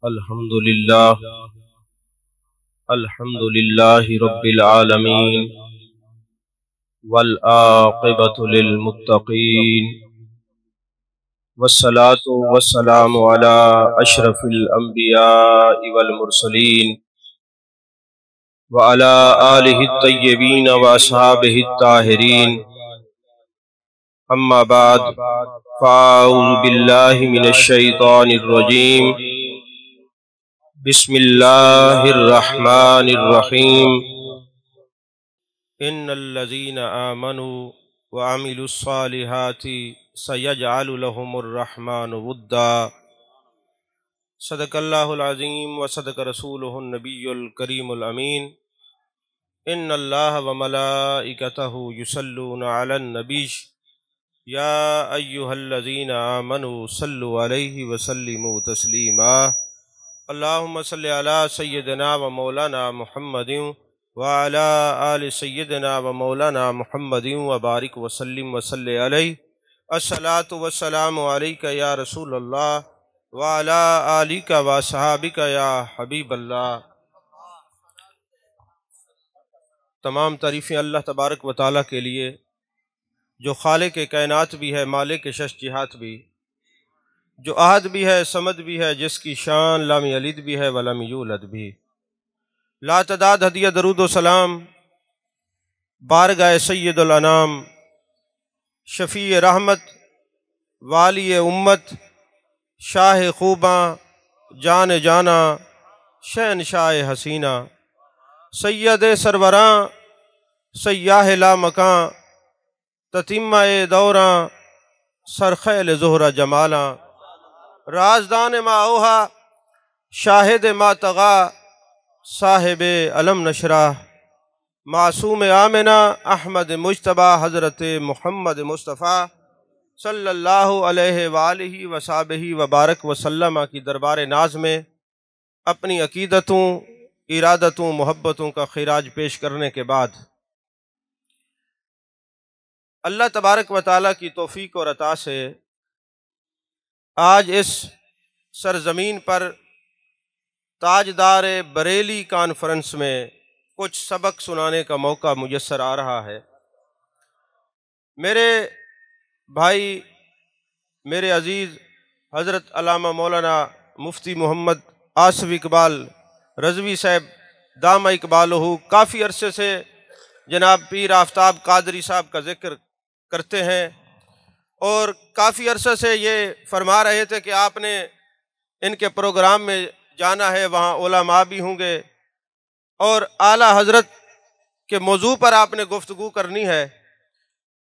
الحمد للہ رب العالمین والعاقبۃ للمتقین والصلاة والسلام علی اشرف الانبیاء والمرسلین وعلی آلہ الطیبین واصحابہ الطاہرین اما بعد فاعوذ باللہ من الشیطان الرجیم بسم اللہ الرحمن الرحیم ان الذین آمنوا وعملوا الصالحات سیجعل لهم الرحمن ودا صدق اللہ العظیم وصدق رسولہ النبی الکریم الامین ان اللہ وملائکتہ یصلون علی النبی یا ایہا الذین آمنوا صلوا علیہ وسلموا تسلیما اللہم صلی علی سیدنا و مولانا محمد وعلی آل سیدنا و مولانا محمد وبارک وسلم وصلی علیہ الصلاۃ والسلام علیک یا رسول اللہ وعلی آلک و صحابک یا حبیب اللہ۔ تمام تعریفیں اللہ تبارک و تعالیٰ کے لیے جو خالق کائنات بھی ہے، مالک شش جہات بھی، جو احد بھی ہے، صمد بھی ہے، جس کی شان لم یلد بھی ہے ولم یولد بھی۔ لا تعداد ہدیہ درود و سلام بارگاہ سید الانام، شفیع رحمت، والی امت، شاہ خوباں، جان جانا، شہنشاہ حسینہ، سید سروراں، سیاہ لا مکاں، تتمہ دوراں، سرخیل زہرہ جمالاں، رازدان ما اوہا، شاہد ما طغا، صاحب علم نشرہ، معصوم آمنہ، احمد مجتبی، حضرت محمد مصطفیٰ صلی اللہ علیہ وآلہ وصحبہ وبارک وسلم کی دربار ناز میں اپنی عقیدتوں، ارادتوں، محبتوں کا خراج پیش کرنے کے بعد اللہ تبارک و تعالیٰ کی توفیق اور عطا سے آج اس سرزمین پر تاجدار بریلی کانفرنس میں کچھ سبق سنانے کا موقع میسر آ رہا ہے۔ میرے بھائی، میرے عزیز حضرت علامہ مولانا مفتی محمد آصف اقبال رضوی صاحب دامہ اقبالہ کافی عرصے سے جناب پیر آفتاب قادری صاحب کا ذکر کرتے ہیں، اور کافی عرصے سے یہ فرما رہے تھے کہ آپ نے ان کے پروگرام میں جانا ہے، وہاں علماء بھی ہوں گے اور اعلیٰ حضرت کے موضوع پر آپ نے گفتگو کرنی ہے۔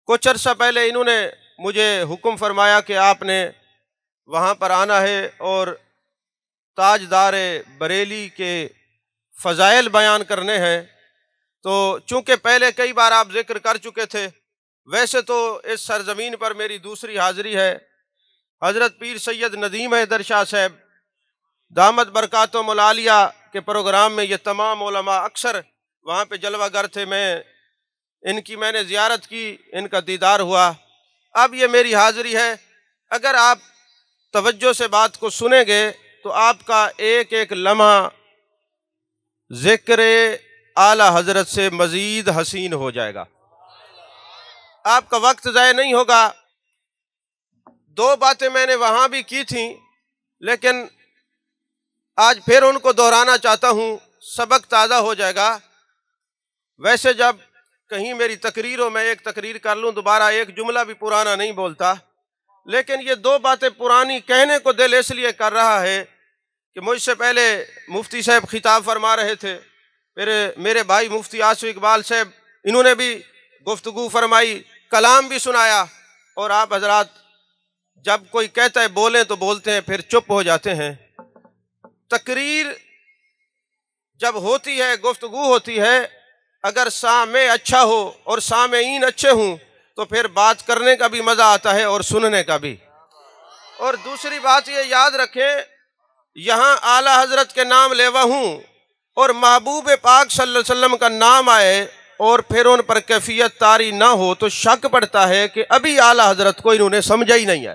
کچھ عرصہ پہلے انہوں نے مجھے حکم فرمایا کہ آپ نے وہاں پر آنا ہے اور تاجدار بریلی کے فضائل بیان کرنے ہیں۔ تو چونکہ پہلے کئی بار آپ ذکر کر چکے تھے، ویسے تو اس سرزمین پر میری دوسری حاضری ہے۔ حضرت پیر سید ندیم حیدر شاہ صاحب دامت برکاتہم العالیہ کے پروگرام میں یہ تمام علماء اکثر وہاں پہ جلوہ گر تھے، میں نے زیارت کی، ان کا دیدار ہوا۔ اب یہ میری حاضری ہے، اگر آپ توجہ سے بات کو سنیں گے تو آپ کا ایک ایک لمحہ ذکر اعلیٰ حضرت سے مزید حسین ہو جائے گا، آپ کا وقت ضائع نہیں ہوگا۔ دو باتیں میں نے وہاں بھی کی تھیں، لیکن آج پھر ان کو دہرانا چاہتا ہوں، سبق تازہ ہو جائے گا۔ ویسے جب کہیں میری تقریر ہو، میں ایک تقریر کر لوں، دوبارہ ایک جملہ بھی پرانا نہیں بولتا، لیکن یہ دو باتیں پرانی کہنے کو دل اس لیے کر رہا ہے کہ مجھ سے پہلے مفتی صاحب خطاب فرما رہے تھے، پھر میرے بھائی مفتی آصف اقبال صاحب انہوں نے بھی گفتگو فرمائی، کلام بھی سنایا، اور آپ حضرات جب کوئی کہتا ہے بولیں تو بولتے ہیں، پھر چپ ہو جاتے ہیں۔ تقریر جب ہوتی ہے، گفتگو ہوتی ہے، اگر سامع اچھا ہو اور سامعین اچھے ہوں تو پھر بات کرنے کا بھی مزہ آتا ہے اور سننے کا بھی۔ اور دوسری بات یہ یاد رکھیں، یہاں اعلیٰ حضرت کے نام لیوا ہوں اور محبوب پاک صلی اللہ علیہ وسلم کا نام آئے اور پھر ان پر کیفیت طاری نہ ہو تو شک پڑتا ہے کہ ابھی اعلیٰ حضرت کو انہوں نے سمجھا ہی نہیں ہے۔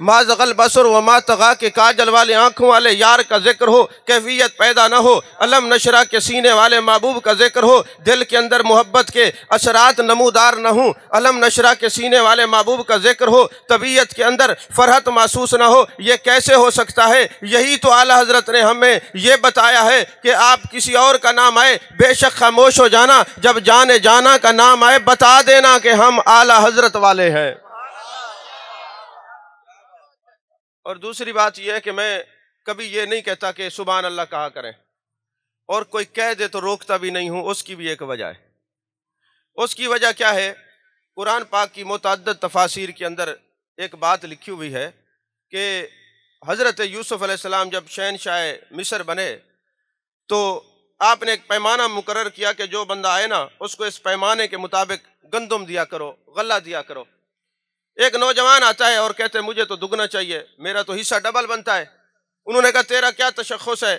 ما زغل بصر وما طغا کے کاجل والے آنکھوں والے یار کا ذکر ہو، کیفیت پیدا نہ ہو، علم نشرہ کے سینے والے محبوب کا ذکر ہو، دل کے اندر محبت کے اثرات نمودار نہ ہوں، علم نشرہ کے سینے والے محبوب کا ذکر ہو، طبیعت کے اندر فرحت محسوس نہ ہو، یہ کیسے ہو سکتا ہے؟ یہی تو اعلیٰ حضرت نے ہمیں یہ بتایا ہے کہ آپ کسی اور کا نام آئے بے شک خاموش ہو جانا، جب جانے جانا کا نام آئے بتا دینا کہ ہم اعلیٰ حضرت والے ہیں۔ اور دوسری بات یہ ہے کہ میں کبھی یہ نہیں کہتا کہ سبحان اللہ کہا کریں، اور کوئی کہہ دے تو روکتا بھی نہیں ہوں، اس کی بھی ایک وجہ ہے۔ اس کی وجہ کیا ہے؟ قرآن پاک کی متعدد تفاسیر کے اندر ایک بات لکھی ہوئی ہے کہ حضرت یوسف علیہ السلام جب شہنشاہ مصر بنے تو آپ نے ایک پیمانہ مقرر کیا کہ جو بندہ آئے نا اس کو اس پیمانے کے مطابق گندم دیا کرو، غلہ دیا کرو۔ ایک نوجوان آتا ہے اور کہتے ہیں مجھے تو دگنا چاہیے، میرا تو حصہ ڈبل بنتا ہے۔ انہوں نے کہا تیرا کیا تشخص ہے،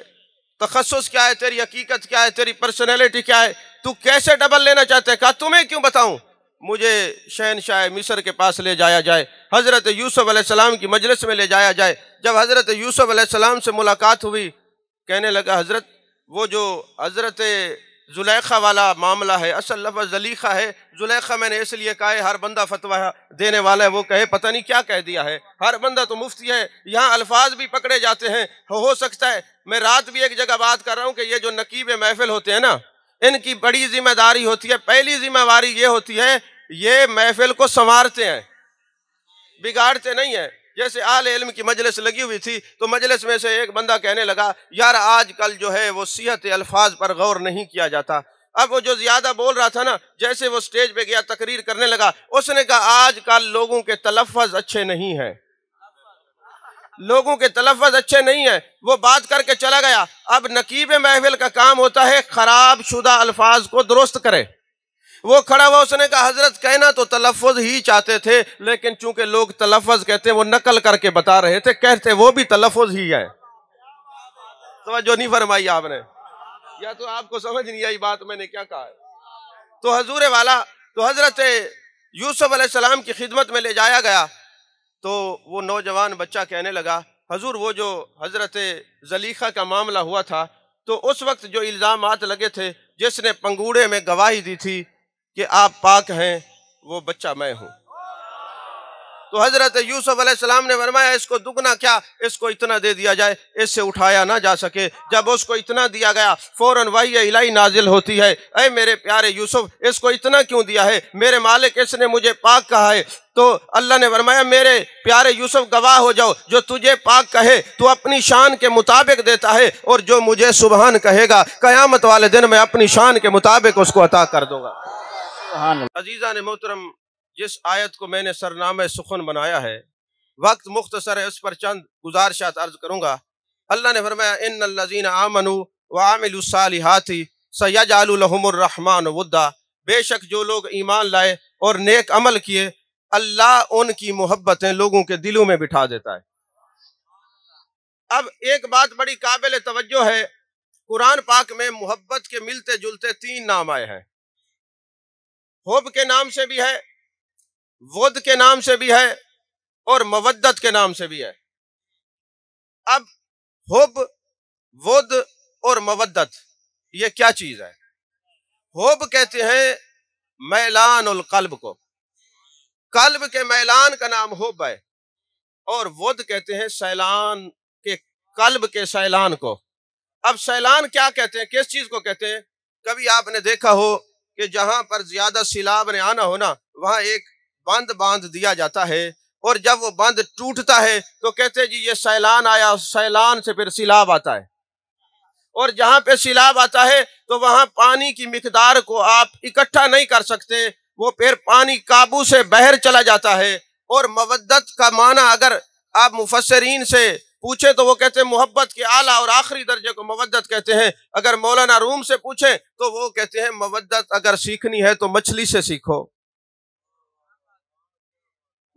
تخصص کیا ہے، تیری حقیقت کیا ہے، تیری پرسنالٹی کیا ہے، تو کیسے ڈبل لینا چاہتے ہیں؟ کہا تمہیں کیوں بتاؤں، مجھے شہنشاہ مصر کے پاس لے جایا جائے، حضرت یوسف علیہ السلام کی مجلس میں لے جایا جائے۔ جب حضرت یوسف علیہ السلام سے ملاقات ہوئی، کہنے لگا حضرت وہ جو حضرت زلیخا والا معاملہ ہے، اصل لفظ زلیخہ ہے، زلیخہ میں نے اس لیے کہا ہے ہر بندہ فتویٰ دینے والا ہے، وہ کہے پتہ نہیں کیا کہہ دیا ہے، ہر بندہ تو مفتی ہے، یہاں الفاظ بھی پکڑے جاتے ہیں۔ ہو سکتا ہے میں رات بھی ایک جگہ بات کر رہا ہوں کہ یہ جو نقیب محفل ہوتے ہیں نا، ان کی بڑی ذمہ داری ہوتی ہے، پہلی ذمہ داری یہ ہوتی ہے یہ محفل کو سنوارتے ہیں، بگاڑتے نہیں ہیں۔ جیسے اہل علم کی مجلس لگی ہوئی تھی تو مجلس میں سے ایک بندہ کہنے لگا یار آج کل جو ہے وہ صحت الفاظ پر غور نہیں کیا جاتا۔ اب وہ جو زیادہ بول رہا تھا نا، جیسے وہ سٹیج پہ گیا تقریر کرنے لگا، اس نے کہا آج کل لوگوں کے تلفظ اچھے نہیں ہیں، لوگوں کے تلفظ اچھے نہیں ہیں، وہ بات کر کے چلا گیا۔ اب نقیب محفل کا کام ہوتا ہے خراب شدہ الفاظ کو درست کرے۔ وہ کھڑا ہوا، اس نے کہا حضرت کہنا تو تلفظ ہی چاہتے تھے، لیکن چونکہ لوگ تلفظ کہتے ہیں وہ نقل کر کے بتا رہے تھے، کہتے وہ بھی تلفظ ہی ہے۔ توجہ نہیں فرمائی آپ نے، یا تو آپ کو سمجھ نہیں آئی بات میں نے کیا کہا ہے؟ تو حضور والا تو حضرت یوسف علیہ السلام کی خدمت میں لے جایا گیا تو وہ نوجوان بچہ کہنے لگا حضور وہ جو حضرت زلیخہ کا معاملہ ہوا تھا تو اس وقت جو الزامات لگے تھے، جس نے پنگوڑے میں گواہی دی تھی کہ آپ پاک ہیں، وہ بچہ میں ہوں۔ تو حضرت یوسف علیہ السلام نے فرمایا اس کو دگنا کیا، اس کو اتنا دے دیا جائے، اس سے اٹھایا نہ جا سکے۔ جب اس کو اتنا دیا گیا فوراً وحی الہی نازل ہوتی ہے، اے میرے پیارے یوسف اس کو اتنا کیوں دیا ہے، میرے مالک اس نے مجھے پاک کہا ہے۔ تو اللہ نے فرمایا میرے پیارے یوسف گواہ ہو جاؤ، جو تجھے پاک کہے تو اپنی شان کے مطابق دیتا ہے، اور جو مجھے سبحان کہے گا قیامت والے دن میں اپنی شان کے مطابق اس کو عطا کر دوں گا۔ عزیزان محترم، جس آیت کو میں نے سرنامہ سخن بنایا ہے، وقت مختصر ہے، اس پر چند گزارشات عرض کروں گا۔ اللہ نے فرمایا ان الذین آمنوا وعملوا الصالحات سیجعل لهم الرحمن ودا، بے شک جو لوگ ایمان لائے اور نیک عمل کیے اللہ ان کی محبتیں لوگوں کے دلوں میں بٹھا دیتا ہے۔ اب ایک بات بڑی قابل توجہ ہے، قرآن پاک میں محبت کے ملتے جلتے 3 نام آئے ہیں۔ حب کے نام سے بھی ہے، ود کے نام سے بھی ہے، اور مودت کے نام سے بھی ہے۔ اب حب، ود اور مودت یہ کیا چیز ہے؟ حب کہتے ہیں میلان القلب کو، قلب کے میلان کا نام حب ہے، اور ود کہتے ہیں سیلان کے، قلب کے سیلان کو۔ اب سیلان کیا کہتے ہیں، کس چیز کو کہتے ہیں؟ کبھی آپ نے دیکھا ہو کہ جہاں پر زیادہ سیلاب نے آنا ہونا وہاں ایک بند باندھ دیا جاتا ہے، اور جب وہ بند ٹوٹتا ہے تو کہتے ہیں جی یہ سیلان آیا، سیلان سے پھر سیلاب آتا ہے، اور جہاں پہ سیلاب آتا ہے تو وہاں پانی کی مقدار کو آپ اکٹھا نہیں کر سکتے، وہ پھر پانی قابو سے بہر چلا جاتا ہے۔ اور مودت کا معنی اگر آپ مفسرین سے پوچھیں تو وہ کہتے ہیں محبت کے اعلیٰ اور آخری درجے کو مودت کہتے ہیں۔ اگر مولانا روم سے پوچھیں تو وہ کہتے ہیں مودت اگر سیکھنی ہے تو مچھلی سے سیکھو،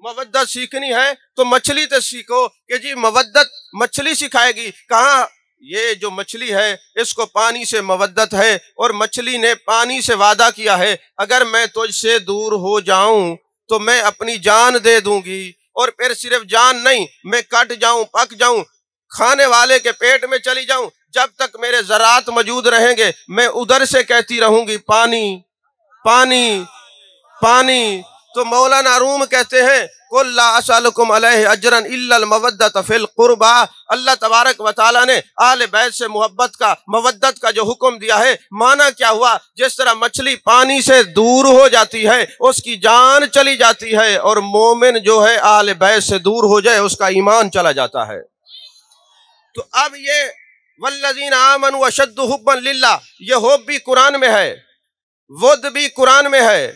مودت سیکھنی ہے تو مچھلی سے سیکھو، کہ جی مودت مچھلی سکھائے گی۔ کہاں؟ یہ جو مچھلی ہے اس کو پانی سے مودت ہے، اور مچھلی نے پانی سے وعدہ کیا ہے اگر میں تجھ سے دور ہو جاؤں تو میں اپنی جان دے دوں گی، اور پھر صرف جان نہیں، میں کٹ جاؤں، پک جاؤں، کھانے والے کے پیٹ میں چلی جاؤں، جب تک میرے ذرات موجود رہیں گے میں ادھر سے کہتی رہوں گی پانی پانی پانی۔ تو مولانا روم کہتے ہیں قُلْ لَا أَسْأَلُكُمْ عَلَيْهِ أَجْرًا إِلَّا الْمَوَدَّةَ فِي الْقُرْبَى۔ اللہ تبارک و تعالیٰ نے آل بیت سے مودت کا جو حکم دیا ہے، معنی کیا ہوا؟ جس طرح مچھلی پانی سے دور ہو جاتی ہے اس کی جان چلی جاتی ہے، اور مومن جو ہے آل بیت سے دور ہو جائے اس کا ایمان چلا جاتا ہے۔ تو اب یہ وَالَّذِينَ آمَنُوا أَشَدُّ حُبًّا لِلَّهِ، یہ حب بھی قرآن میں ہے، ود بھی قرآن میں ہے،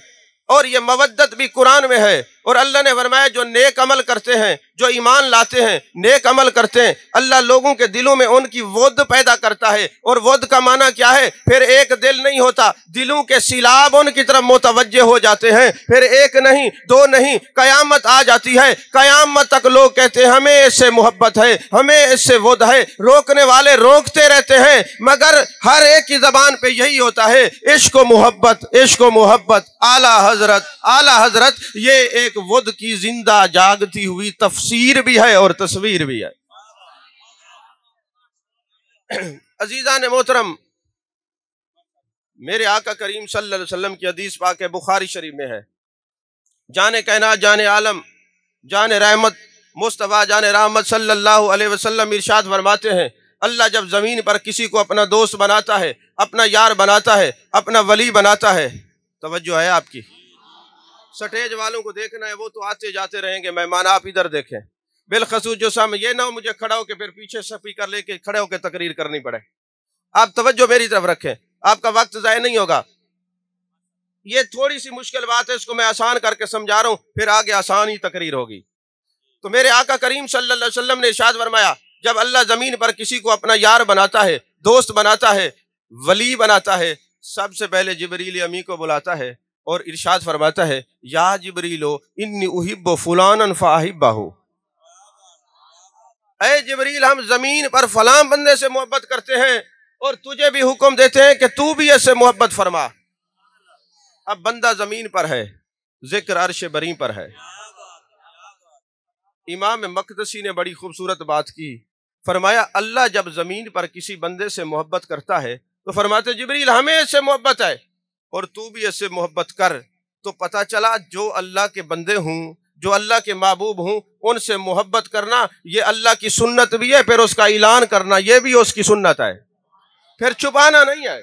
اور یہ مودت بھی قرآن میں ہے۔ اور اللہ نے فرمایا جو نیک عمل کرتے ہیں، جو ایمان لاتے ہیں، نیک عمل کرتے ہیں، اللہ لوگوں کے دلوں میں ان کی ود پیدا کرتا ہے۔ اور ود کا معنی کیا ہے؟ پھر ایک دل نہیں ہوتا، دلوں کے سیلاب ان کی طرف متوجہ ہو جاتے ہیں، پھر ایک نہیں، دو نہیں، قیامت آ جاتی ہے، قیامت تک لوگ کہتے ہیں ہمیں اس سے محبت ہے، ہمیں اس سے ود ہے۔ روکنے والے روکتے رہتے ہیں، مگر ہر ایک کی زبان پہ یہی ہوتا ہے، عشق و محبت، عشق و محبت۔ اعلیٰ حضرت یہ ایک ود کی زندہ جاگتی ہوئی تفسیر بھی ہے اور تصویر بھی ہے۔ عزیزان محترم، میرے آقا کریم صلی اللہ علیہ وسلم کی حدیث پاک بخاری شریف میں ہے، جان کائنات، جان عالم، جان رحمت مصطفیٰ جان رحمت صلی اللہ علیہ وسلم ارشاد فرماتے ہیں، اللہ جب زمین پر کسی کو اپنا دوست بناتا ہے، اپنا یار بناتا ہے، اپنا ولی بناتا ہے، توجہ ہے آپ کی، سٹیج والوں کو دیکھنا ہے، وہ تو آتے جاتے رہیں گے، مہمان آپ ادھر دیکھیں، بالخصوص جو سامنے، یہ نہ ہو مجھے کھڑا ہو کے پھر پیچھے سپیکر لے کے کھڑے ہو کے تقریر کرنی پڑے۔ آپ توجہ میری طرف رکھیں، آپ کا وقت ضائع نہیں ہوگا۔ یہ تھوڑی سی مشکل بات ہے، اس کو میں آسان کر کے سمجھا رہا ہوں، پھر آگے آسان ہی تقریر ہوگی۔ تو میرے آقا کریم صلی اللہ علیہ وسلم نے ارشاد فرمایا، جب اللہ زمین پر کسی کو اپنا یار بناتا ہے، دوست بناتا ہے، ولی بناتا ہے، سب سے پہلے جبریل امی کو بلاتا ہے اور ارشاد فرماتا ہے، یا جبریلو انی احب فلانا فاحبہ، اے جبریل ہم زمین پر فلاں بندے سے محبت کرتے ہیں اور تجھے بھی حکم دیتے ہیں کہ تو بھی اس سے محبت فرما۔ اب بندہ زمین پر ہے، ذکر عرش بری پر ہے۔ امام مقدسی نے بڑی خوبصورت بات کی، فرمایا اللہ جب زمین پر کسی بندے سے محبت کرتا ہے تو فرماتے جبریل ہمیں اس سے محبت ہے اور تو بھی اس سے محبت کر۔ تو پتہ چلا جو اللہ کے بندے ہوں، جو اللہ کے محبوب ہوں، ان سے محبت کرنا یہ اللہ کی سنت بھی ہے، پھر اس کا اعلان کرنا یہ بھی اس کی سنت ہے، پھر چھپانا نہیں ہے،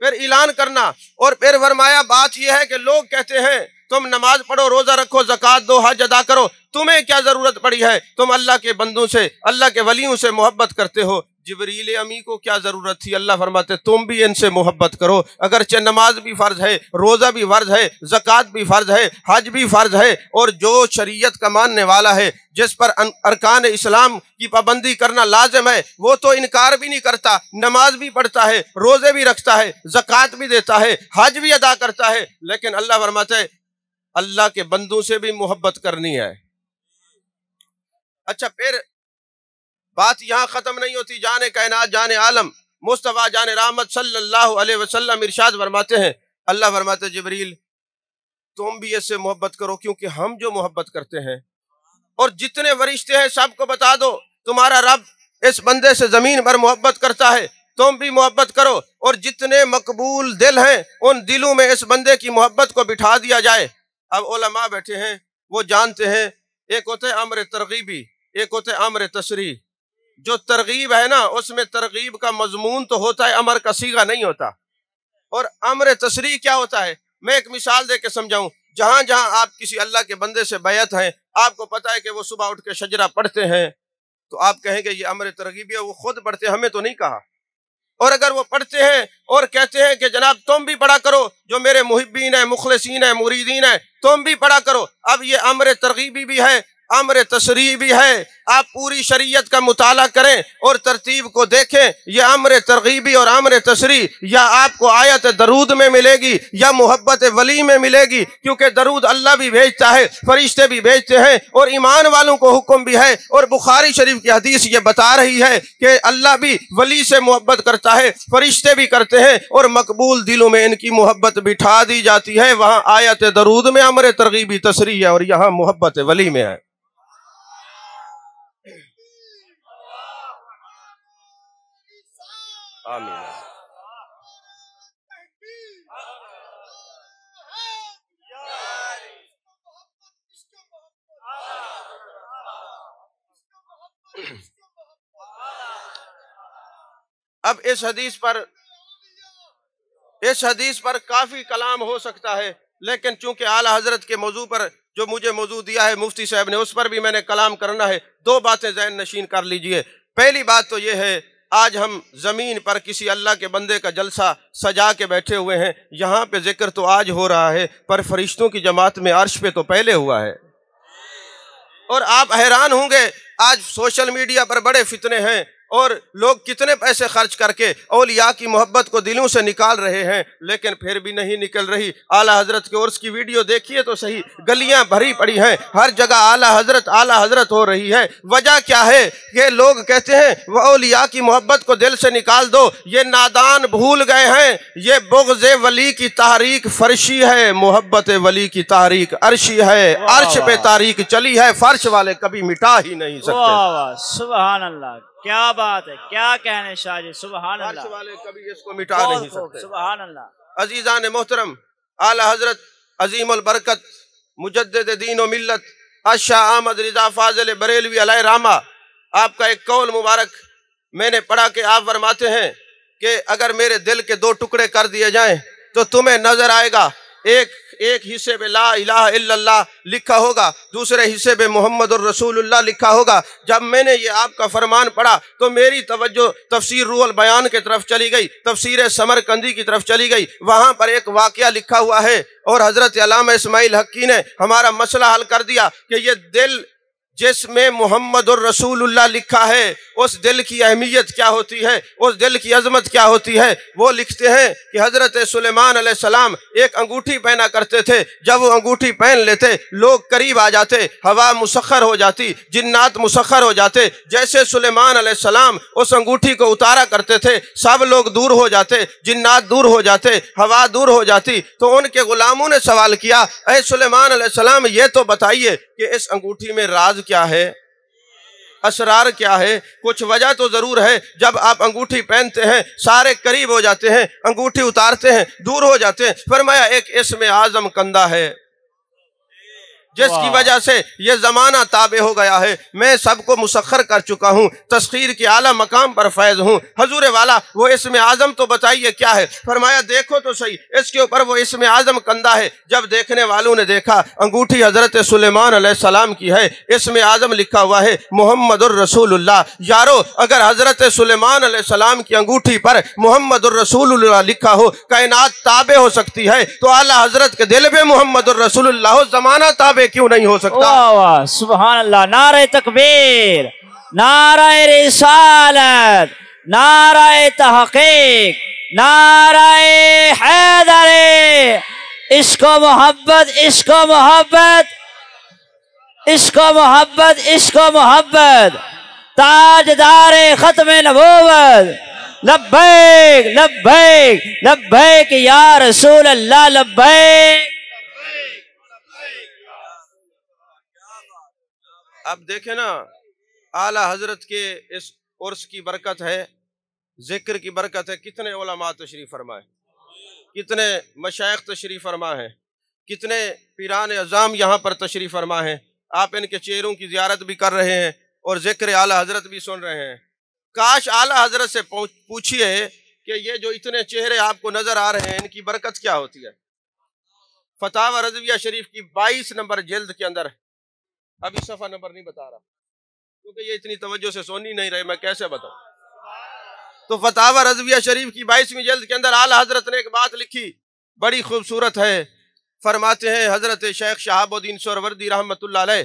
پھر اعلان کرنا۔ اور پھر فرمایا بات یہ ہے کہ لوگ کہتے ہیں تم نماز پڑھو، روزہ رکھو، زکوٰۃ دو، حج ادا کرو، تمہیں کیا ضرورت پڑی ہے؟ تم اللہ کے بندوں سے، اللہ کے ولیوں سے محبت کرتے ہو۔ جبریل امی کو کیا ضرورت تھی؟ اللہ فرماتے تم بھی ان سے محبت کرو، اگرچہ نماز بھی فرض ہے، روزہ بھی فرض ہے، زکوٰۃ بھی فرض ہے، حج بھی فرض ہے، اور جو شریعت کا ماننے والا ہے، جس پر ارکان اسلام کی پابندی کرنا لازم ہے، وہ تو انکار بھی نہیں کرتا، نماز بھی پڑھتا ہے، روزے بھی رکھتا ہے، زکوٰۃ بھی دیتا ہے، حج بھی ادا کرتا ہے، لیکن اللہ فرماتے ہے اللہ کے بندوں سے بھی محبت کرنی ہے۔ اچھا، پھر بات یہاں ختم نہیں ہوتی، جان کائنات، جان عالم مصطفیٰ جان رحمت صلی اللہ علیہ وسلم ارشاد فرماتے ہیں، اللہ فرماتے جبریل تم بھی اس سے محبت کرو، کیونکہ ہم جو محبت کرتے ہیں، اور جتنے فرشتے ہیں سب کو بتا دو تمہارا رب اس بندے سے زمین پر محبت کرتا ہے، تم بھی محبت کرو، اور جتنے مقبول دل ہیں ان دلوں میں اس بندے کی محبت کو بٹھا دیا جائے۔ اب علماء بیٹھے ہیں، وہ جانتے ہیں، ایک ہوتا ہے امر ترغیبی، ایک ہوتا ہے امر تشریح۔ جو ترغیب ہے نا، اس میں ترغیب کا مضمون تو ہوتا ہے، امر کا صیغہ نہیں ہوتا۔ اور امر تشریح کیا ہوتا ہے؟ میں ایک مثال دے کے سمجھاؤں، جہاں جہاں آپ کسی اللہ کے بندے سے بیعت ہیں، آپ کو پتہ ہے کہ وہ صبح اٹھ کے شجرہ پڑھتے ہیں، تو آپ کہیں گے یہ امر ترغیبی ہے، وہ خود پڑھتے ہیں، ہمیں تو نہیں کہا۔ اور اگر وہ پڑھتے ہیں اور کہتے ہیں کہ جناب تم بھی پڑھا کرو، جو میرے محبین ہیں، مخلصین ہیں، مریدین ہیں، تم بھی پڑھا کرو، اب یہ امر ترغیبی بھی ہے، امر تشریح بھی ہے۔ آپ پوری شریعت کا مطالعہ کریں اور ترتیب کو دیکھیں، یہ امر ترغیبی اور امر تشریح یا آپ کو آیت درود میں ملے گی یا محبت ولی میں ملے گی، کیونکہ درود اللہ بھی بھیجتا ہے، فرشتے بھی بھیجتے ہیں، اور ایمان والوں کو حکم بھی ہے۔ اور بخاری شریف کی حدیث یہ بتا رہی ہے کہ اللہ بھی ولی سے محبت کرتا ہے، فرشتے بھی کرتے ہیں، اور مقبول دلوں میں ان کی محبت بٹھا دی جاتی ہے۔ وہاں آیت درود میں امر ترغیبی تشریح ہے اور یہاں محبت ولی میں ہے۔ آمین۔ اب اس حدیث پر کافی کلام ہو سکتا ہے، لیکن چونکہ اعلیٰ حضرت کے موضوع پر جو مجھے موضوع دیا ہے مفتی صاحب نے، اس پر بھی میں نے کلام کرنا ہے۔ دو باتیں ذہن نشین کر لیجئے۔ پہلی بات تو یہ ہے، آج ہم زمین پر کسی اللہ کے بندے کا جلسہ سجا کے بیٹھے ہوئے ہیں، یہاں پہ ذکر تو آج ہو رہا ہے، پر فرشتوں کی جماعت میں عرش پہ تو پہلے ہوا ہے۔ اور آپ حیران ہوں گے، آج سوشل میڈیا پر بڑے فتنے ہیں، اور لوگ کتنے پیسے خرچ کر کے اولیاء کی محبت کو دلوں سے نکال رہے ہیں، لیکن پھر بھی نہیں نکل رہی۔ اعلیٰ حضرت کے عرس کی ویڈیو دیکھیے تو صحیح، گلیاں بھری پڑی ہیں، ہر جگہ اعلیٰ حضرت ہو رہی ہے۔ وجہ کیا ہے کہ لوگ کہتے ہیں وہ اولیاء کی محبت کو دل سے نکال دو، یہ نادان بھول گئے ہیں یہ بغض ولی کی تحریک فرشی ہے، محبت ولی کی تحریک عرشی ہے، عرش پہ تحریک چلی ہے، فرش والے کبھی مٹا ہی نہیں سکتے۔ سبحان اللہ، کیا بات ہے، کیا کہنے شاہ جی، سبحان اللہ، فرش والے کبھی اس کو مٹا نہیں سکتے۔ سبحان اللہ۔ عزیزان محترم، اعلیٰ حضرت عظیم البرکت مجدد دین و ملت شاہ احمد رضا فاضل بریلوی علیہ رحمہ، آپ کا ایک قول مبارک میں نے پڑھا کہ آپ فرماتے ہیں کہ اگر میرے دل کے دو ٹکڑے کر دیے جائیں تو تمہیں نظر آئے گا، ایک حصے پہ لا الہ الا اللہ لکھا ہوگا، دوسرے حصے پہ محمد الرسول اللہ لکھا ہوگا۔ جب میں نے یہ آپ کا فرمان پڑھا تو میری توجہ تفسیر روح البیان کی طرف چلی گئی، تفسیر سمرقندی کی طرف چلی گئی، وہاں پر ایک واقعہ لکھا ہوا ہے، اور حضرت علامہ اسماعیل حقی نے ہمارا مسئلہ حل کر دیا کہ یہ دل جس میں محمد الرسول اللہ لکھا ہے، اس دل کی اہمیت کیا ہوتی ہے، اس دل کی عظمت کیا ہوتی ہے۔ وہ لکھتے ہیں کہ حضرت سلیمان علیہ السلام ایک انگوٹھی پہنا کرتے تھے، جب وہ انگوٹھی پہن لیتے لوگ قریب آ جاتے، ہوا مسخر ہو جاتی، جنات مسخر ہو جاتے۔ جیسے سلیمان علیہ السلام اس انگوٹھی کو اتارا کرتے تھے، سب لوگ دور ہو جاتے، جنات دور ہو جاتے، ہوا دور ہو جاتی۔ تو ان کے غلاموں نے سوال کیا، اے سلیمان علیہ السلام یہ تو بتائیے کہ اس انگوٹھی میں راز کیا ہے، اسرار کیا ہے؟ کچھ وجہ تو ضرور ہے۔ جب آپ انگوٹھی پہنتے ہیں سارے قریب ہو جاتے ہیں، انگوٹھی اتارتے ہیں دور ہو جاتے ہیں۔ فرمایا ایک اسم اعظم کندہ ہے جس کی وجہ سے یہ زمانہ تابع ہو گیا ہے، میں سب کو مسخر کر چکا ہوں، تسخیر کے اعلیٰ مقام پر فیض ہوں۔ حضور والا وہ اسم اعظم تو بتائیے کیا ہے؟ فرمایا دیکھو تو صحیح، اس کے اوپر وہ اسم اعظم کندہ ہے۔ جب دیکھنے والوں نے دیکھا انگوٹھی حضرت سلیمان علیہ السلام کی ہے، اسم اعظم لکھا ہوا ہے محمد الرسول اللہ۔ یارو اگر حضرت سلیمان علیہ السلام کی انگوٹھی پر محمد الرسول اللہ لکھا ہو، کائنات تابع ہو سکتی ہے، تو اعلیٰ حضرت کے دل میں محمد الرسول اللہ ہو، زمانہ تابع کیوں نہیں ہو سکتا؟ واہ واہ، سبحان اللہ، نعرہ تکبیر، نعرہ رسالت، نعرہ تحقیق، نعرہ حیدر، عشق و محبت، عشق و محبت، عشق و محبت، عشق و محبت، تاجدار ختم نبوت، لبیک لبیک لبیک یا رسول اللہ، لبیک۔ اب دیکھیں نا، اعلیٰ حضرت کے اس عرس کی برکت ہے، ذکر کی برکت ہے، کتنے علماء تشریف فرمائے، کتنے مشائخ تشریف فرما ہیں، کتنے پیران اعظام یہاں پر تشریف فرما ہیں۔ آپ ان کے چہروں کی زیارت بھی کر رہے ہیں اور ذکر اعلیٰ حضرت بھی سن رہے ہیں۔ کاش اعلیٰ حضرت سے پوچھئے کہ یہ جو اتنے چہرے آپ کو نظر آ رہے ہیں ان کی برکت کیا ہوتی ہے۔ فتاوی رضویہ شریف کی 22 نمبر جلد کے اندر، ابھی صفحہ نمبر نہیں بتا رہا کیونکہ یہ اتنی توجہ سے سونی نہیں رہے، میں کیسے بتاؤں۔ تو فتاوی رضویہ شریف کی 22ویں جلد کے اندر اعلیٰ حضرت نے ایک بات لکھی، بڑی خوبصورت ہے۔ فرماتے ہیں حضرت شیخ شہاب الدین سہروردی رحمۃ اللہ علیہ،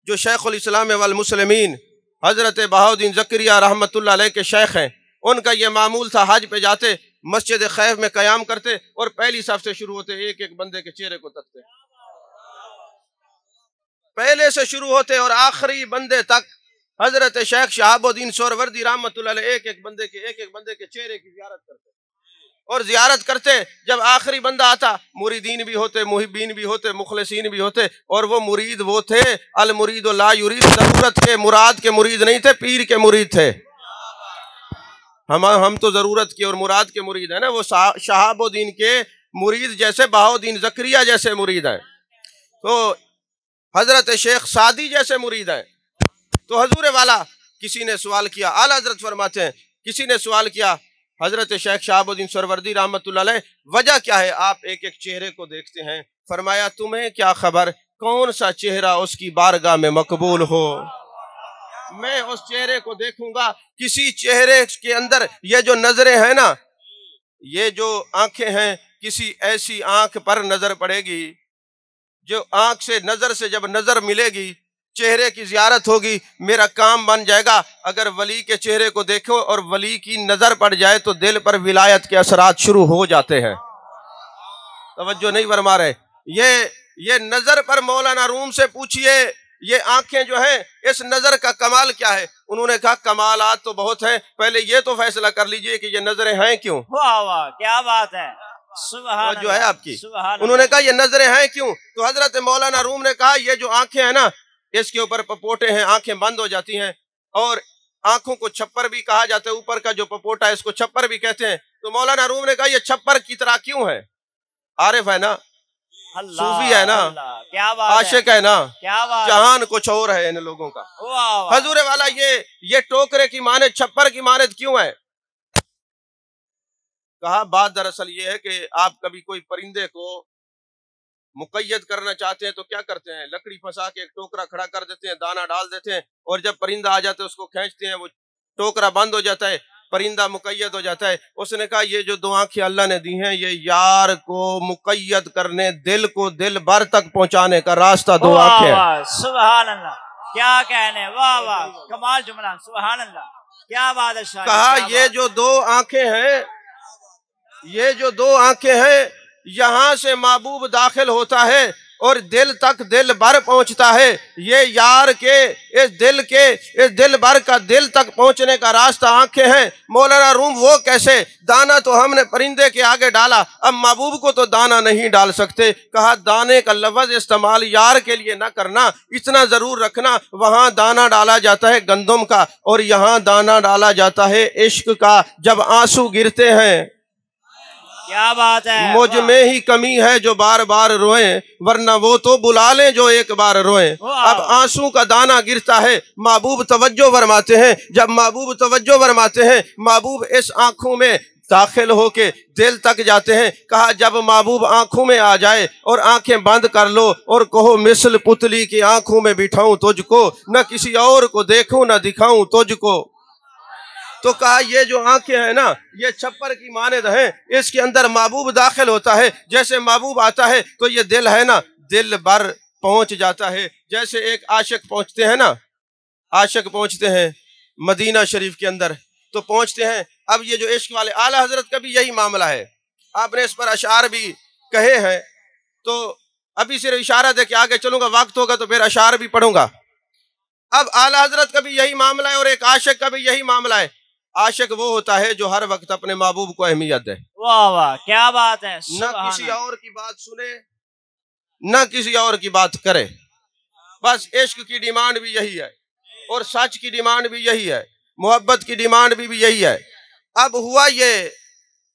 جو شیخ الاسلام والمسلمین، حضرت بہاؤالدین زکریہ رحمۃ اللہ علیہ کے شیخ ہیں، ان کا یہ معمول تھا، حج پہ جاتے مسجد خیف میں قیام کرتے اور پہلی صف سے شروع ہوتے، ایک ایک بندے کے چہرے کو تکتے، پہلے سے شروع ہوتے اور آخری بندے تک حضرت شیخ شہاب الدین سہروردی رحمۃ اللہ علیہ ایک ایک بندے کے چہرے کی زیارت کرتے اور زیارت کرتے۔ جب آخری بندہ آتا، مریدین بھی ہوتے، محبین بھی ہوتے، مخلصین بھی ہوتے، اور وہ مرید وہ تھے المرید لا یرید، ضرورت کے مراد کے مرید نہیں تھے، پیر کے مرید تھے۔ ہم تو ضرورت کے اور مراد کے مرید ہیں نا، وہ شہاب الدین کے مرید جیسے بہاؤالدین زکریا جیسے مرید ہیں، تو حضرت شیخ سعدی جیسے مرید ہیں۔ تو حضور والا کسی نے سوال کیا، اعلیٰ حضرت فرماتے ہیں کسی نے سوال کیا حضرت شیخ شہاب الدین سہروردی رحمۃ اللہ علیہ، وجہ کیا ہے آپ ایک ایک چہرے کو دیکھتے ہیں؟ فرمایا تمہیں کیا خبر کون سا چہرہ اس کی بارگاہ میں مقبول ہو، میں اس چہرے کو دیکھوں گا۔ کسی چہرے کے اندر یہ جو نظریں ہیں نا، یہ جو آنکھیں ہیں، کسی ایسی آنکھ پر نظر پڑے گی جو آنکھ سے نظر سے جب نظر ملے گی، چہرے کی زیارت ہوگی، میرا کام بن جائے گا۔ اگر ولی کے چہرے کو دیکھو اور ولی کی نظر پڑ جائے تو دل پر ولایت کے اثرات شروع ہو جاتے ہیں۔ توجہ نہیں فرما رہے؟ یہ نظر پر مولانا روم سے پوچھئے، یہ آنکھیں جو ہیں اس نظر کا کمال کیا ہے؟ انہوں نے کہا کمالات تو بہت ہیں، پہلے یہ تو فیصلہ کر لیجئے کہ یہ نظریں ہیں کیوں؟ واہ واہ کیا بات ہے، سبحان جو ہے آپ کی، سبحان انہوں نے کہا یہ نظریں ہیں کیوں؟ تو حضرت مولانا روم نے کہا یہ جو آنکھیں ہیں نا، اس کے اوپر پپوٹے ہیں، آنکھیں بند ہو جاتی ہیں، اور آنکھوں کو چھپر بھی کہا جاتا ہے، اوپر کا جو پپوٹا ہے اس کو چھپر بھی کہتے ہیں۔ تو مولانا روم نے کہا یہ چھپر کی طرح کیوں ہے؟ عارف ہے نا، صوفی ہے نا، کیا بات عاشق ہے نا، کیا بات، جہان کچھ اور ہے ان لوگوں کا۔ حضور والا یہ ٹوکرے کی مانند چھپر کی مانند کیوں ہے؟ کہا بات دراصل یہ ہے کہ آپ کبھی کوئی پرندے کو مقید کرنا چاہتے ہیں تو کیا کرتے ہیں؟ لکڑی پھنسا کے ایک ٹوکرا کھڑا کر دیتے ہیں، دانہ ڈال دیتے ہیں، اور جب پرندہ آ جاتا ہے اس کو کھینچتے ہیں، وہ ٹوکرا بند ہو جاتا ہے، پرندہ مقید ہو جاتا ہے۔ اس نے کہا یہ جو دو آنکھیں اللہ نے دی ہیں یہ یار کو مقید کرنے، دل کو دل بھر تک پہنچانے کا راستہ دو آنکھیں ہیں۔ سبحان اللہ، کیا کہنے، واہ واہ کمال جملہ، سبحان اللہ، کیا بات ہے شاہ۔ کہا یہ جو دو آنکھیں ہیں، یہ جو دو آنکھیں ہیں، یہاں سے محبوب داخل ہوتا ہے اور دل تک دل بھر پہنچتا ہے۔ یہ یار کے اس دل بھر کا دل تک پہنچنے کا راستہ آنکھیں ہیں۔ مولانا روم وہ کیسے؟ دانا تو ہم نے پرندے کے آگے ڈالا، اب محبوب کو تو دانا نہیں ڈال سکتے۔ کہا دانے کا لفظ استعمال یار کے لیے نہ کرنا، اتنا ضرور رکھنا وہاں دانا ڈالا جاتا ہے گندم کا اور یہاں دانا ڈالا جاتا ہے عشق کا۔ جب آنسو گرتے ہیں، کیا بات ہے، مجھ میں ہی کمی ہے جو بار بار روئیں، ورنہ وہ تو بلا لیں جو ایک بار روئیں۔ اب آنسو کا دانہ گرتا ہے، محبوب توجہ فرماتے ہیں۔ جب محبوب توجہ فرماتے ہیں، محبوب اس آنکھوں میں داخل ہو کے دل تک جاتے ہیں۔ کہا جب محبوب آنکھوں میں آ جائے اور آنکھیں بند کر لو اور کہو مثل پتلی کی آنکھوں میں بٹھاؤں تجھ کو، نہ کسی اور کو دیکھوں نہ دکھاؤں تجھ کو، تو کہا یہ جو آنکھیں ہیں نا یہ چھپر کی مانند ہیں، اس کے اندر محبوب داخل ہوتا ہے، جیسے محبوب آتا ہے تو یہ دل ہے نا دل بھر پہنچ جاتا ہے۔ جیسے ایک عاشق پہنچتے ہیں نا، عاشق پہنچتے ہیں مدینہ شریف کے اندر تو پہنچتے ہیں۔ اب یہ جو عشق والے اعلیٰ حضرت کا بھی یہی معاملہ ہے، آپ نے اس پر اشعار بھی کہے ہیں، تو ابھی صرف اشارہ دے کے آگے چلوں گا، وقت ہوگا تو پھر اشعار بھی پڑھوں گا۔ اب اعلیٰ حضرت کا بھی یہی معاملہ ہے اور ایک عاشق کا بھی یہی معاملہ ہے۔ عاشق وہ ہوتا ہے جو ہر وقت اپنے محبوب کو اہمیت دے، واہ واہ کیا بات ہے، نہ کسی اور کی بات سنے نہ کسی اور کی بات کرے۔ بس عشق کی ڈیمانڈ بھی یہی ہے اور سچ کی ڈیمانڈ بھی یہی ہے، محبت کی ڈیمانڈ بھی یہی ہے۔ اب ہوا یہ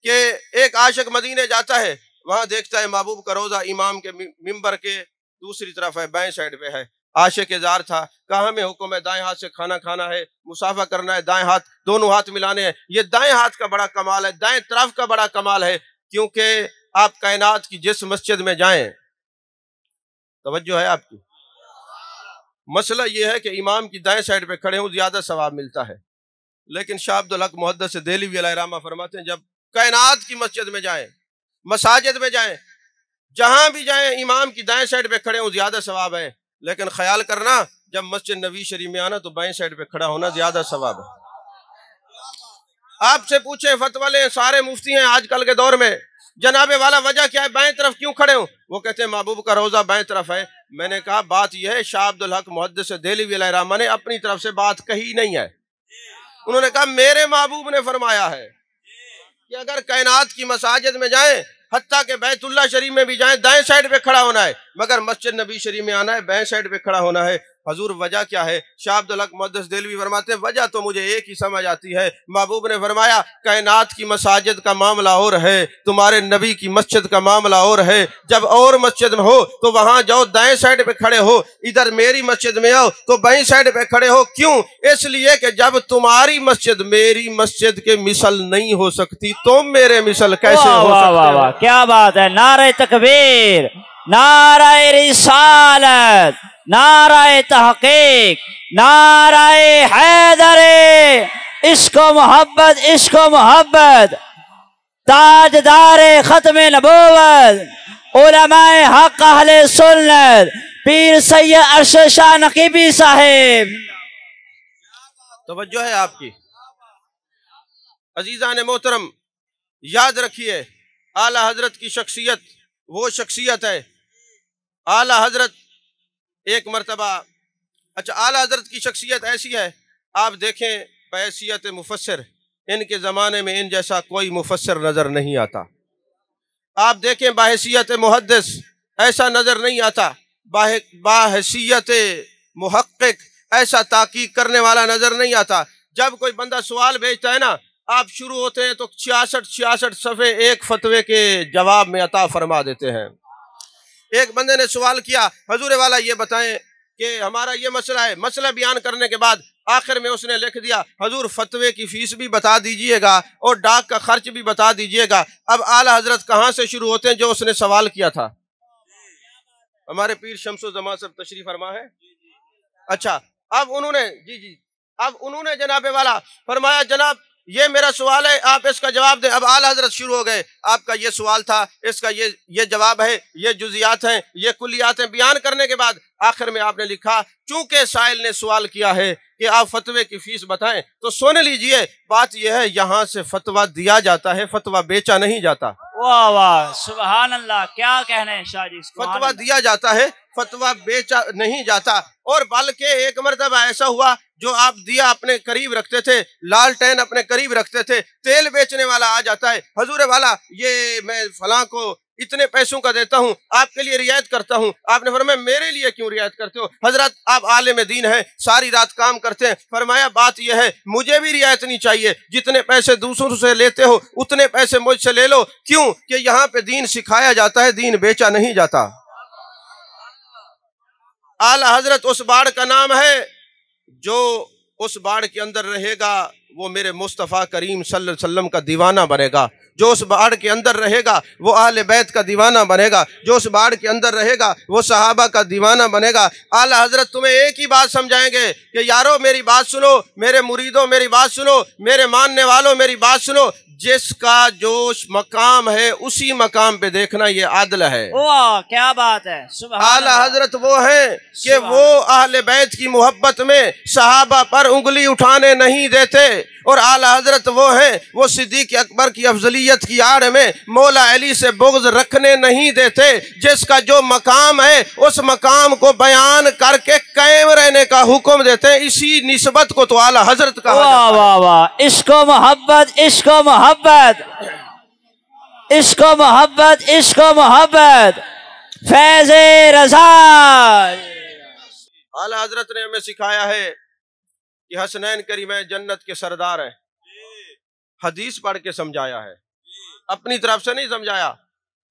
کہ ایک عاشق مدینے جاتا ہے، وہاں دیکھتا ہے محبوب کا روضہ امام کے ممبر کے دوسری طرف ہے، بائیں سائڈ پہ ہے۔ عاشق ازار تھا، کہا ہمیں حکم ہے دائیں ہاتھ سے کھانا کھانا ہے، مصافحہ کرنا ہے، دائیں ہاتھ دونوں ہاتھ ملانے ہیں۔ یہ دائیں ہاتھ کا بڑا کمال ہے، دائیں طرف کا بڑا کمال ہے، کیونکہ آپ کائنات کی جس مسجد میں جائیں، توجہ ہے آپ کی، مسئلہ یہ ہے کہ امام کی دائیں سائڈ پہ کھڑے ہوں زیادہ ثواب ملتا ہے، لیکن شاہ عبدالحق محدث دہلوی علیہ رحمہ فرماتے ہیں جب کائنات کی مسجد میں جائیں، مساجد میں جائیں، جہاں بھی جائیں امام کی دائیں سائڈ پہ کھڑے ہوں زیادہ ثواب ہے، لیکن خیال کرنا جب مسجد نبی شریف میں آنا تو بائیں سائڈ پہ کھڑا ہونا زیادہ ثواب ہے۔ آپ سے پوچھیں فتویٰ لیں، سارے مفتی ہیں آج کل کے دور میں، جناب والا وجہ کیا ہے، بائیں طرف کیوں کھڑے ہوں؟ وہ کہتے ہیں محبوب کا روضہ بائیں طرف ہے۔ میں نے کہا بات یہ ہے شاہ عبدالحق محدث دہلوی علیہ رحمہ نے اپنی طرف سے بات کہی نہیں ہے، انہوں نے کہا میرے محبوب نے فرمایا ہے کہ اگر کائنات کی مساجد میں جائیں، حتیٰ کہ بیت اللہ شریف میں بھی جائیں، دائیں سائڈ پہ کھڑا ہونا ہے، مگر مسجد نبی شریف میں آنا ہے بائیں سائڈ پہ کھڑا ہونا ہے۔ حضور وجہ کیا ہے؟ شاہ عبدالحق محدث دہلوی فرماتے ہیں وجہ تو مجھے ایک ہی سمجھ آتی ہے۔ محبوب نے فرمایا کائنات کی مساجد کا معاملہ اور ہے، تمہارے نبی کی مسجد کا معاملہ اور ہے۔ جب اور مسجد میں ہو تو وہاں جاؤ دائیں سائڈ پہ کھڑے ہو، ادھر میری مسجد میں آؤ تو بائیں سائڈ پہ کھڑے ہو۔ کیوں؟ اس لیے کہ جب تمہاری مسجد میری مسجد کے مثل نہیں ہو سکتی، تم میرے مثل کیسے ہو سکتے ہو؟ کیا بات ہے! نعرہ تکبیر، نعرہ رسالت، نعرہ تحقیق، نعرہ حیدر، عشق و محبت، عشق و محبت، تاجدار ختم نبوت، علماء حق اہل سنت، پیر سید ارشد شاہ نقیبی صاحب۔ توجہ ہے آپ کی عزیزان محترم، یاد رکھیے اعلیٰ حضرت کی شخصیت وہ شخصیت ہے۔ اعلیٰ حضرت ایک مرتبہ اعلیٰ حضرت کی شخصیت ایسی ہے، آپ دیکھیں بحیثیت مفسر ان کے زمانے میں ان جیسا کوئی مفسر نظر نہیں آتا۔ آپ دیکھیں بحیثیت محدث ایسا نظر نہیں آتا، بحیثیت محقق ایسا تحقیق کرنے والا نظر نہیں آتا۔ جب کوئی بندہ سوال بھیجتا ہے نا، آپ شروع ہوتے ہیں تو 66 صفحے ایک فتوے کے جواب میں عطا فرما دیتے ہیں۔ ایک بندے نے سوال کیا حضور والا یہ بتائیں کہ ہمارا یہ مسئلہ ہے، مسئلہ بیان کرنے کے بعد آخر میں اس نے لکھ دیا حضور فتوے کی فیس بھی بتا دیجئے گا اور ڈاک کا خرچ بھی بتا دیجئے گا۔ اب اعلیٰ حضرت کہاں سے شروع ہوتے ہیں؟ جو اس نے سوال کیا تھا۔ ہمارے پیر شمس الزمان صاحب تشریف فرما ہے۔ اچھا اب انہوں نے جناب والا فرمایا جناب یہ میرا سوال ہے، آپ اس کا جواب دیں۔ اب اعلیٰ حضرت شروع ہو گئے، آپ کا یہ سوال تھا، اس کا یہ جواب ہے، یہ جزیات ہیں، یہ کلیات ہیں۔ بیان کرنے کے بعد آخر میں آپ نے لکھا چونکہ سائل نے سوال کیا ہے کہ آپ فتوے کی فیس بتائیں تو سن لیجئے بات یہ ہے یہاں سے فتویٰ دیا جاتا ہے، فتویٰ بیچا نہیں جاتا۔ واہ واہ سبحان اللہ، کیا کہنے ہیں شاہ جی؟ فتویٰ دیا جاتا ہے، فتویٰ بیچا نہیں جاتا۔ اور بلکہ ایک مرتبہ ایسا ہوا جو آپ دیا اپنے قریب رکھتے تھے، لالٹین اپنے قریب رکھتے تھے، تیل بیچنے والا آ جاتا ہے حضور والا یہ میں فلاں کو اتنے پیسوں کا دیتا ہوں، آپ کے لیے رعایت کرتا ہوں۔ آپ نے فرمایا میرے لیے کیوں رعایت کرتے ہو؟ حضرت آپ عالم دین ہیں، ساری رات کام کرتے ہیں۔ فرمایا بات یہ ہے مجھے بھی رعایت نہیں چاہیے، جتنے پیسے دوسروں سے لیتے ہو اتنے پیسے مجھ سے لے لو۔ کیوں کہ یہاں پہ دین سکھایا جاتا ہے، دین بیچا نہیں جاتا۔ اعلیٰ حضرت اس باڑ کا نام ہے، جو اس باڑ کے اندر رہے گا وہ میرے مصطفیٰ کریم صلی اللہ علیہ وسلم کا دیوانہ بنے گا۔ جو اس باڑ کے اندر رہے گا وہ اہل بیت کا دیوانہ بنے گا۔ جو اس باڑ کے اندر رہے گا وہ صحابہ کا دیوانہ بنے گا۔ اعلیٰ حضرت تمہیں ایک ہی بات سمجھائیں گے کہ یارو میری بات سنو، میرے مریدوں میری بات سنو، میرے ماننے والوں میری بات سنو، جس کا جو مقام ہے اسی مقام پہ دیکھنا یہ عدل ہے۔ واہ کیا بات ہے سبحان اللہ۔ اعلیٰ حضرت وہ ہیں کہ وہ اہل بیت کی محبت میں صحابہ پر انگلی اٹھانے نہیں دیتے، اور اعلیٰ حضرت وہ ہیں وہ صدیق اکبر کی افضلیت کی آڑ میں مولا علی سے بغض رکھنے نہیں دیتے۔ جس کا جو مقام ہے اس مقام کو بیان کر کے قائم رہنے کا حکم دیتے ہیں، اسی نسبت کو تو اعلیٰ حضرت کہا جاتا ہے۔ واہ واہ واہ، عشق و محبت، عشق و محبت، عشق و محبت، عشق و محبت، فیض رضا۔ اعلیٰ حضرت نے ہمیں سکھایا ہے کہ حسنین کریمین جنت کے سردار ہیں۔ حدیث پڑھ کے سمجھایا ہے، اپنی طرف سے نہیں سمجھایا،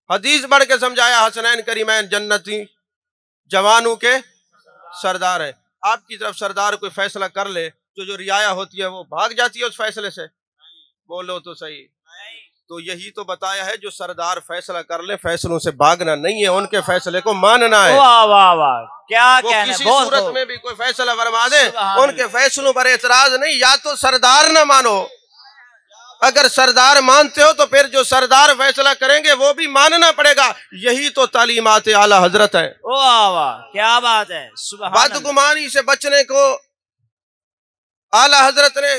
حدیث پڑھ کے سمجھایا حسنین کریمین جنتی جوانوں کے سردار ہیں۔ آپ کی طرف سردار کوئی فیصلہ کر لے تو جو رعایا ہوتی ہے وہ بھاگ جاتی ہے اس فیصلے سے؟ بولو تو صحیح۔ تو یہی تو بتایا ہے جو سردار فیصلہ کر لے فیصلوں سے بھاگنا نہیں ہے، ان کے فیصلے کو ماننا ہے۔ واہ واہ واہ کیا کہنے، کسی صورت میں بھی کوئی فیصلہ فرما دے ان کے فیصلوں پر اعتراض نہیں، یا تو سردار نہ مانو، اگر سردار مانتے ہو تو پھر جو سردار فیصلہ کریں گے وہ بھی ماننا پڑے گا۔ یہی تو تعلیمات اعلیٰ حضرت ہے۔ واہ واہ کیا بات ہے سبحان اللہ۔ بدگمانی سے بچنے کو اعلیٰ حضرت نے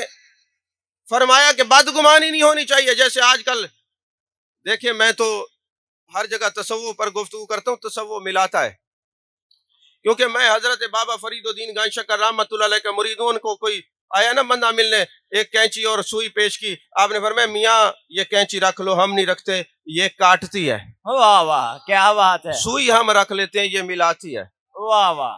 فرمایا کہ بدگمانی نہیں ہونی چاہیے۔ جیسے آج کل دیکھیں میں تو ہر جگہ تصوف پر گفتگو کرتا ہوں، تصوف ملاتا ہے، کیونکہ میں حضرت بابا فرید الدین گنج شکر رحمۃ اللہ علیہ کا مرید ہوں۔ ان کو کوئی آیا نا بندہ ملنے، ایک کینچی اور سوئی پیش کی، آپ نے فرمایا میاں یہ کینچی رکھ لو، ہم نہیں رکھتے، یہ کاٹتی ہے۔ واہ واہ کیا بات ہے، سوئی ہم رکھ لیتے ہیں، یہ ملاتی ہے۔ واہ واہ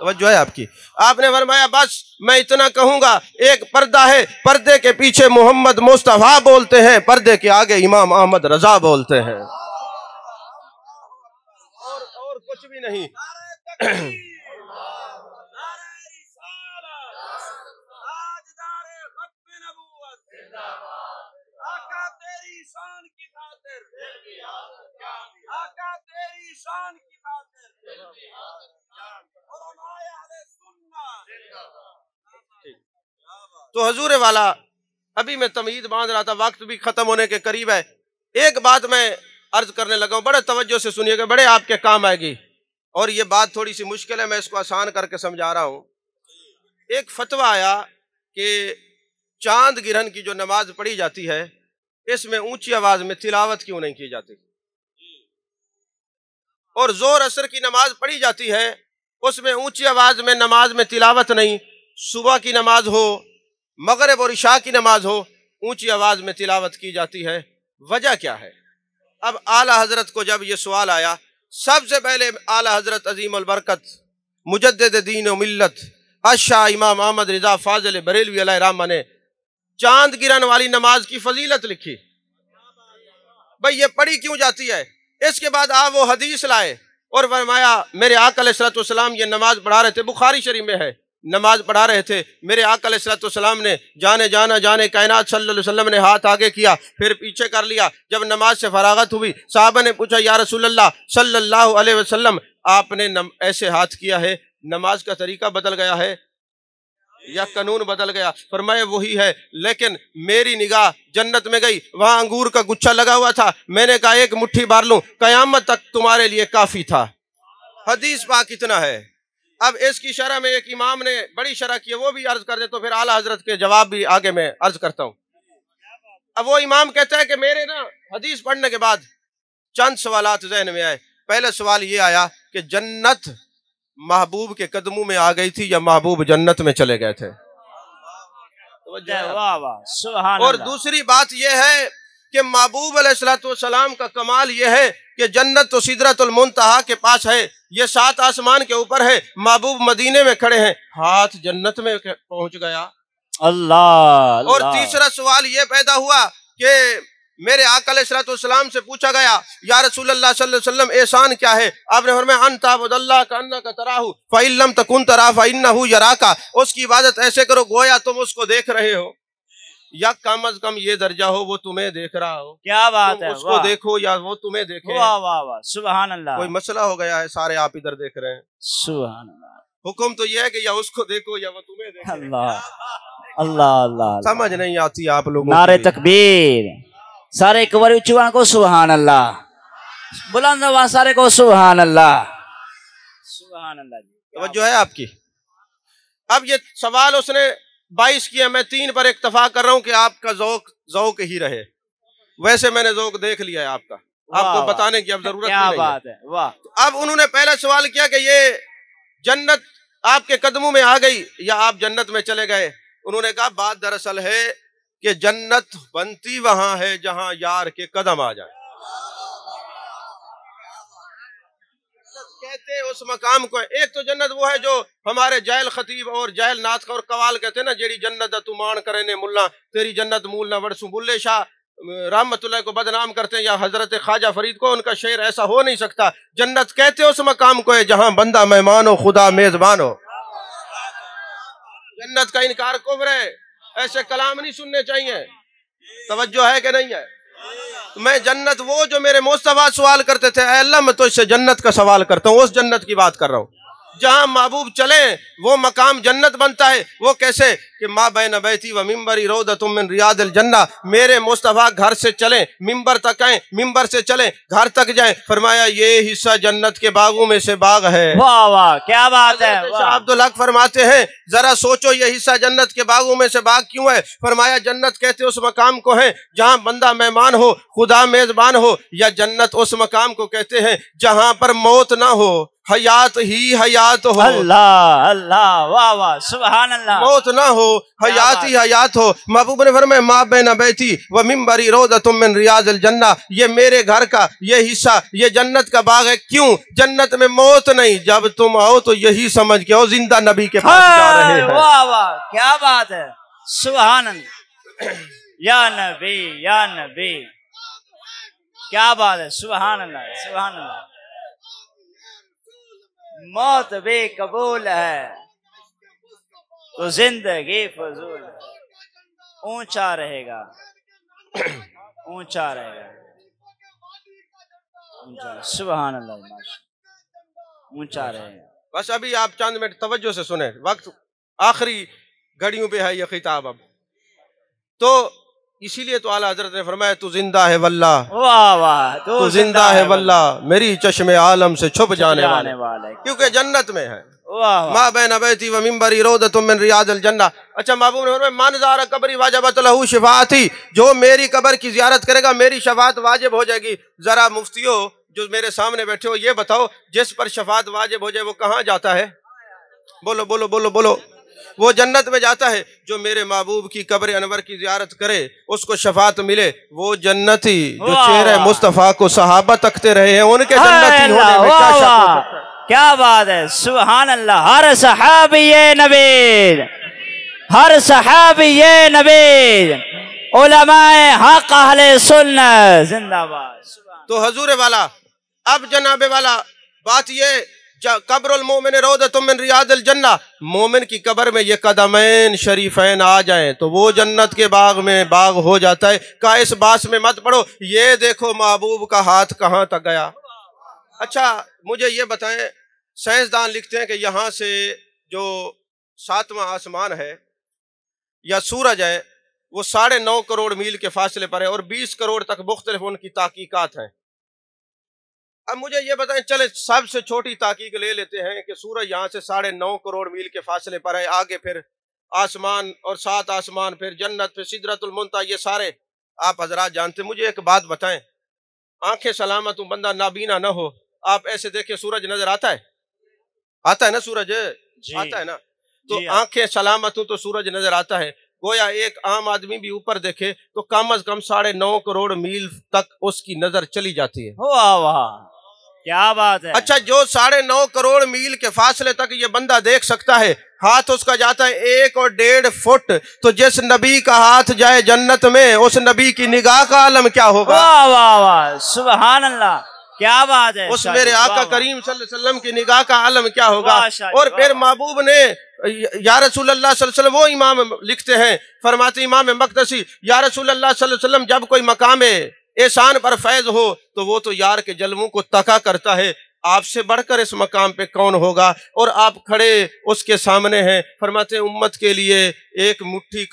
توجہ ہے آپ کی. آپ نے فرمایا بس میں اتنا کہوں گا، ایک پردہ ہے، پردے کے پیچھے محمد مصطفیٰ بولتے ہیں، پردے کے آگے امام احمد رضا بولتے ہیں، اور کچھ بھی نہیں. تو حضور والا، ابھی میں تمہید باندھ رہا تھا، وقت بھی ختم ہونے کے قریب ہے. ایک بات میں عرض کرنے لگا ہوں، بڑے توجہ سے سنیے گا، بڑے آپ کے کام آئے گی، اور یہ بات تھوڑی سی مشکل ہے، میں اس کو آسان کر کے سمجھا رہا ہوں. ایک فتویٰ آیا کہ چاند گرہن کی جو نماز پڑھی جاتی ہے، اس میں اونچی آواز میں تلاوت کیوں نہیں کی جاتی، اور زور اثر کی نماز پڑھی جاتی ہے، اس میں اونچی آواز میں نماز میں تلاوت نہیں. صبح کی نماز ہو، مغرب اور عشاء کی نماز ہو، اونچی آواز میں تلاوت کی جاتی ہے، وجہ کیا ہے؟ اب اعلیٰ حضرت کو جب یہ سوال آیا، سب سے پہلے اعلیٰ حضرت عظیم البرکت مجدد دین و ملت اشاہ امام احمد رضا فاضل بریلوی علیہ الرحمہ نے چاند گرہن والی نماز کی فضیلت لکھی. بھئی یہ پڑھی کیوں جاتی ہے؟ اس کے بعد آپ وہ حدیث لائے اور فرمایا میرے آقا علیہ السلام یہ نماز پڑھا رہے تھے، بخاری شریف میں ہے، نماز پڑھا رہے تھے، میرے آقا علیہ السلام نے جانے کائنات صلی اللہ علیہ وسلم نے ہاتھ آگے کیا، پھر پیچھے کر لیا. جب نماز سے فراغت ہوئی، صحابہ نے پوچھا یا رسول اللہ صلی اللہ علیہ وسلم، آپ نے ایسے ہاتھ کیا ہے، نماز کا طریقہ بدل گیا ہے یا قانون بدل گیا؟ فرمایا وہی ہے، لیکن میری نگاہ جنت میں گئی، وہاں انگور کا گچھا لگا ہوا تھا، میں نے کہا ایک مٹھی بھر لوں، قیامت تک تمہارے لیے کافی تھا. حدیث پاک اتنا ہے. اب اس کی شرح میں ایک امام نے بڑی شرح کی ہے، وہ بھی عرض کر دے تو پھر اعلیٰ حضرت کے جواب بھی آگے میں عرض کرتا ہوں. اب وہ امام کہتا ہے کہ میرے نا حدیث پڑھنے کے بعد چند سوالات ذہن میں آئے. پہلا سوال یہ آیا کہ جنت محبوب کے قدموں میں آ گئی تھی یا محبوب جنت میں چلے گئے تھے؟ اور دوسری بات یہ ہے کہ محبوب علیہ السلام کا کمال یہ ہے کہ جنت تو سدرۃ المنتہا کے پاس ہے، یہ 7 آسمان کے اوپر ہے، محبوب مدینے میں کھڑے ہیں، ہاتھ جنت میں پہنچ گیا. اللہ. اور تیسرا سوال یہ پیدا ہوا کہ میرے آقا علیہ السلام سے پوچھا گیا یا رسول اللہ صلی اللہ علیہ وسلم احسان کیا ہے؟ آپ نے فرمایا ان تعبد اللہ کانک تراہ فإن لم تکن تراہ فإنہ یراک، اس کی عبادت ایسے کرو گویا تم اس کو دیکھ رہے ہو، یا کم از کم یہ درجہ ہو وہ تمہیں دیکھ رہا ہو. کیا بات ہے، اس کو دیکھو یا وہ تمہیں دیکھے. واہ واہ واہ، سبحان اللہ. کوئی مسئلہ ہو گیا ہے، سارے آپ ادھر دیکھ رہے ہیں. سبحان اللہ. حکم تو یہ ہے کہ یا اس کو دیکھو یا وہ تمہیں دیکھے. اللہ اللہ اللہ. سمجھ نہیں آتی آپ لوگوں. نعرہ تکبیر. سارے ایک بار اچھوان کو سبحان اللہ، بلند آواز سارے کو سبحان اللہ. سبحان اللہ. توجہ ہے آپ کی. اب یہ سوال اس نے 22 کیا، میں 3 پر اکتفا کر رہا ہوں کہ آپ کا ذوق ہی رہے. ویسے میں نے ذوق دیکھ لیا ہے آپ کا، آپ کو بتانے کی اب ضرورت نہیں ہے. اب انہوں نے پہلا سوال کیا کہ یہ جنت آپ کے قدموں میں آ گئی یا آپ جنت میں چلے گئے؟ انہوں نے کہا بات دراصل ہے کہ جنت بنتی وہاں ہے جہاں یار کے قدم آ جائیں. کہتے اس مقام کو، ایک تو جنت وہ ہے جو ہمارے جاہل خطیب اور جاہل ناطق اور قوال کہتے ہیں نا، جیڑی جنت تو مان کرے نے ملا تیری جنت مول نہ ورسوں. بلے شاہ رحمت اللہ کو بدنام کرتے ہیں یا حضرت خواجہ فرید کو، ان کا شعر ایسا ہو نہیں سکتا. جنت کہتے اس مقام کو ہے جہاں بندہ مہمان ہو خدا میزبان ہو. جنت کا انکار کفر ہے، ایسے کلام نہیں سننے چاہیے. توجہ ہے کہ نہیں ہے؟ میں جنت وہ جو میرے مصطفیٰ سوال کرتے تھے، اے اللہ میں تو اس سے جنت کا سوال کرتا ہوں، اس جنت کی بات کر رہا ہوں جہاں محبوب چلے وہ مقام جنت بنتا ہے. وہ کیسے کہ ما بین بیتی و ممبری روضۃ من ریاض الجنہ، میرے مصطفیٰ گھر سے چلیں ممبر تک آئیں، ممبر سے چلیں گھر تک جائیں. فرمایا یہ حصہ جنت کے باغوں میں سے باغ ہے. واہ واہ کیا بات ہے. شاہ عبدالحق فرماتے ہیں ذرا سوچو یہ حصہ جنت کے باغوں میں سے باغ کیوں ہے؟ فرمایا جنت کہتے اس مقام کو ہے جہاں بندہ مہمان ہو خدا میزبان ہو، یا جنت اس مقام کو کہتے ہیں جہاں پر موت نہ ہو حیات ہی حیات ہو، اللہ اللہ، واہ واہ، سبحان اللہ، موت نہ ہو، حیات ہی حیات ہو۔ محبوب نے فرمایا ما بین بیتی و منبری روضۃ من ریاض الجنہ، یہ میرے گھر کا یہ حصہ یہ جنت کا باغ ہے۔ کیوں؟ جنت میں موت نہیں، جب تم آؤ تو یہی سمجھ کے آؤ زندہ نبی کے پاس جا رہے ہیں۔ واہ واہ، کیا بات ہے، سبحان اللہ، یا نبی یا نبی، کیا بات ہے، سبحان اللہ سبحان اللہ۔ موت بھی قبول ہے تو زندگی فضول ہے، اونچا رہے گا اونچا رہے گا، اونچا، سبحان اللہ، اونچا رہے گا۔ بس ابھی آپ چند منٹ توجہ سے سنیں، وقت آخری گھڑیوں پہ ہے یہ خطاب اب تو، اسی لیے تو اعلیٰ حضرت نے فرمایا تو زندہ ہے واللہ، واہ واہ، تو زندہ ہے واللہ، میری چشم عالم سے چھپ جانے والے، کیونکہ جنت میں ہے۔ واہ ما بین بیتی و منبری روضۃ من ریاض الجنہ۔ اچھا محبوب نے فرمایا من زار قبری واجبت لہ شفاعتی، جو میری قبر کی زیارت کرے گا میری شفاعت واجب ہو جائے گی۔ ذرا مفتیو جو میرے سامنے بیٹھے ہو یہ بتاؤ، جس پر شفاعت واجب ہو جائے وہ کہاں جاتا ہے؟ بولو بولو بولو بولو، وہ جنت میں جاتا ہے۔ جو میرے محبوب کی قبر انور کی زیارت کرے اس کو شفاعت ملے، وہ جنتی جو چہرہ مصطفیٰ کو صحابہ تکتے رہے ہیں ان کے جنتی ہونے میں کیا شک ہو سکتا ہے؟ کیا بات ہے، سبحان اللہ، ہر صحابی نبی، ہر صحابی نبی، علماء حق اہل سنت زندہ باد۔ تو حضور والا اب جناب والا بات یہ، قبر المومن روضۃ من ریاض الجنہ، مومن کی قبر میں یہ قدمین شریفین آ جائیں تو وہ جنت کے باغ میں باغ ہو جاتا ہے۔ کا اس باس میں مت پڑو، یہ دیکھو محبوب کا ہاتھ کہاں تک گیا۔ اچھا مجھے یہ بتائیں، سائنسدان لکھتے ہیں کہ یہاں سے جو 7واں آسمان ہے یا سورج ہے وہ 9.5 کروڑ میل کے فاصلے پر ہے اور 20 کروڑ تک مختلف ان کی تحقیقات ہیں۔ اب مجھے یہ بتائیں، چلے سب سے چھوٹی تحقیق لے لیتے ہیں کہ سورج یہاں سے 9.5 کروڑ میل کے فاصلے پر ہے، آگے پھر آسمان اور 7 آسمان، پھر جنت، پھر سدرۃ المنتہی، یہ سارے آپ حضرات جانتے ہیں۔ مجھے ایک بات بتائیں، آنکھیں سلامت ہوں، بندہ نابینا نہ ہو، آپ ایسے دیکھیں سورج نظر آتا ہے؟ آتا ہے نا سورج؟ آتا ہے نا؟ تو آنکھیں سلامت ہوں تو سورج نظر آتا ہے۔ گویا ایک عام آدمی بھی اوپر دیکھے تو کم از کم 9.5 کروڑ میل تک اس کی نظر چلی جاتی ہے۔ واہ واہ، کیا بات ہے۔ اچھا جو 9.5 کروڑ میل کے فاصلے تک یہ بندہ دیکھ سکتا ہے، ہاتھ اس کا جاتا ہے 1 اور 1.5 فٹ، تو جس نبی کا ہاتھ جائے جنت میں اس نبی کی نگاہ کا عالم کیا ہوگا؟ واہ واہ واہ، سبحان اللہ، کیا بات ہے۔ اس میرے آقا کریم صلی اللہ علیہ وسلم کی نگاہ کا عالم کیا ہوگا؟ اور پھر محبوب نے یا رسول اللہ صلی اللہ علیہ وسلم، وہ امام لکھتے ہیں، فرماتے امام مقدسی، یا رسول اللہ صلی اللہ علیہ وسلم جب کوئی مقام احسان پر فیض ہو تو وہ تو یار کے جلووں کو تکا کرتا ہے، آپ سے بڑھ کر اس مقام پہ کون ہوگا؟ اور آپ کھڑے اس کے سامنے ہیں، فرماتے ہیں امت کے لیے ایک مٹھی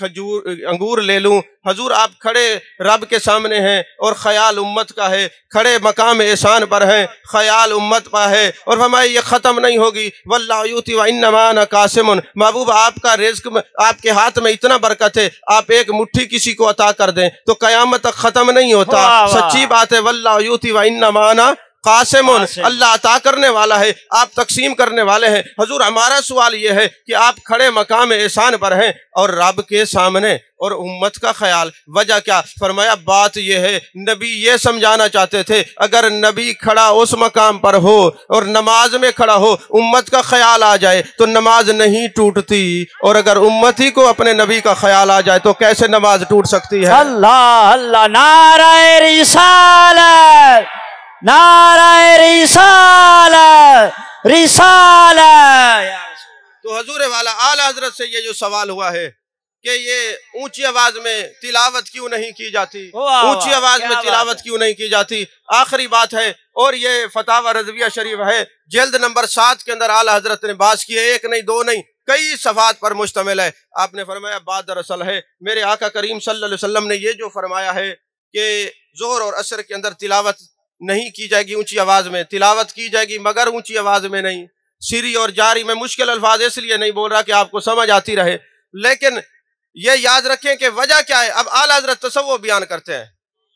انگور لے لوں۔ حضور آپ کھڑے رب کے سامنے ہیں اور خیال امت کا ہے، کھڑے مقام احسان پر ہیں، خیال امت پر ہے، اور فرمایا یہ ختم نہیں ہوگی۔ واللہ یؤتی وانما انا قاسم، محبوب آپ کا رزق آپ کے ہاتھ میں اتنا برکت ہے، آپ ایک مٹھی کسی کو عطا کر دیں تو قیامت تک ختم نہیں ہوتا۔ سچی بات ہے، واللہ یؤتی وانما انا قاسم، اللہ عطا کرنے والا ہے، آپ تقسیم کرنے والے ہیں۔ حضور ہمارا سوال یہ ہے کہ آپ کھڑے مقام احسان پر ہیں اور رب کے سامنے اور امت کا خیال، وجہ کیا؟ فرمایا بات یہ ہے، نبی یہ سمجھانا چاہتے تھے اگر نبی کھڑا اس مقام پر ہو اور نماز میں کھڑا ہو، امت کا خیال آ جائے تو نماز نہیں ٹوٹتی، اور اگر امتی کو اپنے نبی کا خیال آ جائے تو کیسے نماز ٹوٹ سکتی ہے؟ اللہ اللہ، نعرہ رسالت، نعرہ رسالت، رسالت۔ تو حضور والا اعلیٰ حضرت سے یہ جو سوال ہوا ہے کہ یہ اونچی آواز میں تلاوت کیوں نہیں کی جاتی، اونچی آواز میں تلاوت کیوں نہیں کی جاتی، آخری بات ہے، اور یہ فتاوی رضویہ شریف ہے، جلد نمبر 7 کے اندر اعلیٰ حضرت نے بحث کی ہے، 1 نہیں 2 نہیں، کئی صفحات پر مشتمل ہے۔ آپ نے فرمایا بات دراصل ہے میرے آقا کریم صلی اللہ علیہ وسلم نے یہ جو فرمایا ہے کہ ظہر اور عصر کے اندر تلاوت نہیں کی جائے گی اونچی آواز میں، تلاوت کی جائے گی مگر اونچی آواز میں نہیں، سری اور جاری میں مشکل الفاظ اس لیے نہیں بول رہا کہ آپ کو سمجھ آتی رہے، لیکن یہ یاد رکھیں کہ وجہ کیا ہے۔ اب اعلیٰ حضرت تصوف بیان کرتے ہیں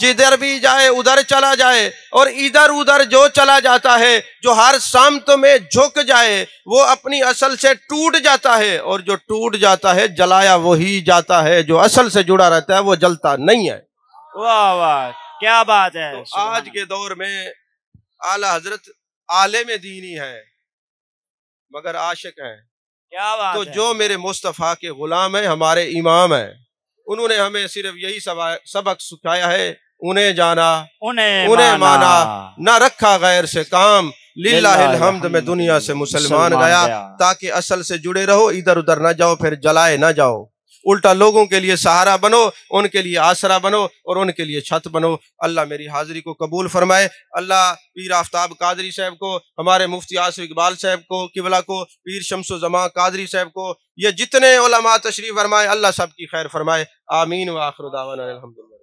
جدھر بھی جائے ادھر چلا جائے، اور ادھر ادھر جو چلا جاتا ہے، جو ہر سمت میں جھک جائے، وہ اپنی اصل سے ٹوٹ جاتا ہے، اور جو ٹوٹ جاتا ہے جلایا وہی جاتا ہے، جو اصل سے جڑا رہتا ہے وہ جلتا نہیں ہے۔ واہ واہ کیا بات ہے۔ تو آج کے دور میں اعلیٰ حضرت عالم دینی ہے مگر عاشق ہیں، کیا بات تو ہے۔ جو میرے مصطفیٰ کے غلام ہیں، ہمارے امام ہیں، انہوں نے ہمیں صرف یہی سبق سکھایا ہے، انہیں جانا انہیں مانا، نہ رکھا غیر سے کام، للہ الحمد میں دنیا سے مسلمان گیا، تاکہ اصل سے جڑے رہو، ادھر ادھر نہ جاؤ، پھر جلائے نہ جاؤ، الٹا لوگوں کے لیے سہارا بنو، ان کے لیے آسرا بنو، اور ان کے لیے چھت بنو۔ اللہ میری حاضری کو قبول فرمائے، اللہ پیر آفتاب قادری صاحب کو، ہمارے مفتی آصف اقبال صاحب کو، قبلہ کو، پیر شمس و زمان قادری صاحب کو، یہ جتنے علماء تشریف فرمائے، اللہ سب کی خیر فرمائے، آمین، وآخر دعوانا الحمدللہ۔